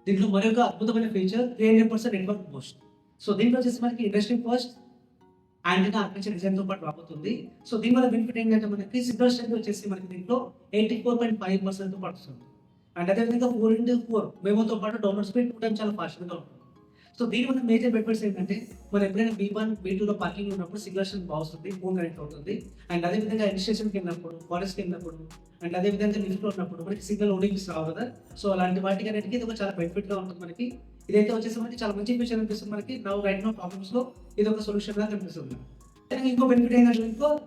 దీంట్లో మరొక అద్భుతమైన ఫీచర్ 300% నెట్వర్క్ బూస్ట్. సో దీంట్లో వచ్చేసి మనకి ఇండస్ట్రీ ఫస్ట్ యాంటెన్నా ఆర్కిటెక్చర్ డిజైన్‌తో పాటు రాబోతుంది. సో దీనివల్ల బెనిఫిట్ ఏంటంటే మనకి సిగ్నల్ స్ట్రెంత్ వచ్చేసి మనకి దీంట్లో 84.5%తో పాటు వస్తుంది. అండ్ అదేవిధంగా 4x4 మెమోతో పాటు డౌన్లోడ్ స్పీడ్ 2 టైమ్స్ చాలా ఫాస్ట్‌గా ఉంటుంది. సో దీనివల్ల మేజర్ బెనిఫిట్స్ ఏంటంటే మనం ఎప్పుడైనా B1, B2లో పార్కింగ్ ఉన్నప్పుడు సిగ్నల్ స్ట్రెంత్ బాగొస్తుంది, ఫోన్ కనెక్ట్ అవుతుంది. అండ్ అదేవిధంగా హిల్ స్టేషన్‌కి వెళ్ళినప్పుడు, ఫారెస్ట్‌కి వెళ్ళినప్పుడు అండ్ అదేవిధంగా లిఫ్ట్‌లో ఉన్నప్పుడు మనకి సిగ్నల్ ఓనింగ్స్ రావు కదా! సో అలాంటి వాటికి అన్నిటికి ఇది ఒక చాలా బెనిఫిట్‌గా ఉంటుంది మనకి. ఇదైతే వచ్చేసి మనకి చాలా మంచి ఫీచర్ అనిపిస్తుంది మనకి. రైట్ నౌ ప్రాబ్లమ్స్‌లో ఇది ఒక సొల్యూషన్‌గా కనిపిస్తుంది. అదేవిధంగా ఇంకో బెనిఫిట్ ఏంటంటే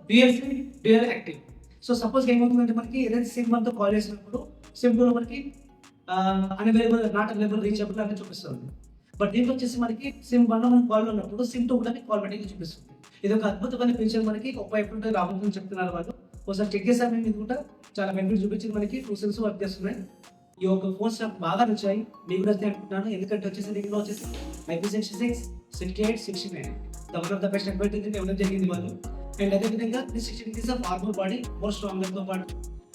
dual sim, dual active. So సపోజ్‌గా ఏమవుతుందంటే మనకి ఏదైతే సిమ్ 1తో కాల్ చేసినప్పుడు సిమ్ 2లో మనకి అన్‌అవైలబుల్, నాట్ అవైలబుల్, రీచబుల్ అని చూపిస్తుంది. బట్ దీంట్లో వచ్చేసి మనకి సిమ్ 1లో మనం కాల్‌లో ఉన్నప్పుడు సిమ్ 2 కూడా మీకు కాల్ బ్యాటింగ్ చూపిస్తుంది. ఇది ఒక అద్భుతమైన ఫీచర్ మనకి ఒక వైపు నుండి రాబోతుందని చెప్తున్నారు వాళ్ళు. ఒకసారి చెక్ చేసాం మేము, ఇది కూడా చాలా బెనిఫిట్ చూపించింది మనకి. 2 సిమ్స్ వర్క్ చేస్తున్నాయి. ఈ యొక్క ఫోన్స్ నాకు బాగా నచ్చాయి. మీకు కూడా నచ్చాయి అనుకుంటున్నాను. ఎందుకంటే వచ్చేసి దీంట్లో వచ్చేసి IP66, 68, 69 one of the best advantage ఇవ్వడం జరిగింది వాళ్ళు. అండ్ అదేవిధంగా 360 degrees of armour body, more స్ట్రాంగర్‌తో పాటు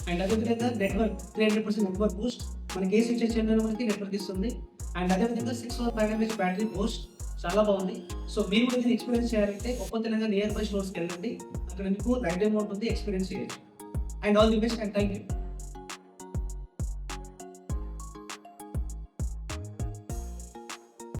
అండ్ అదేవిధంగా నెట్వర్క్ 300% నెట్వర్క్ బూస్ట్. మనకి ఏ సిచ్యుయేషన్‌లో మనకి నెట్వర్క్ ఇస్తుంది. అండ్ అదేవిధంగా 6 అవర్ 5 mAh బ్యాటరీ బూస్ట్ చాలా బాగుంది. సో మీరు కూడా దీన్ని ఎక్స్పీరియన్స్ చేయాలంటే ఒక్క తెలంగాణ నియర్ బై స్టోర్స్‌కి వెళ్ళండి. అక్కడ మీకు రైట్ డెమో ఉంటుంది, ఎక్స్పీరియన్స్ చేయొచ్చు. And all the best and thank you.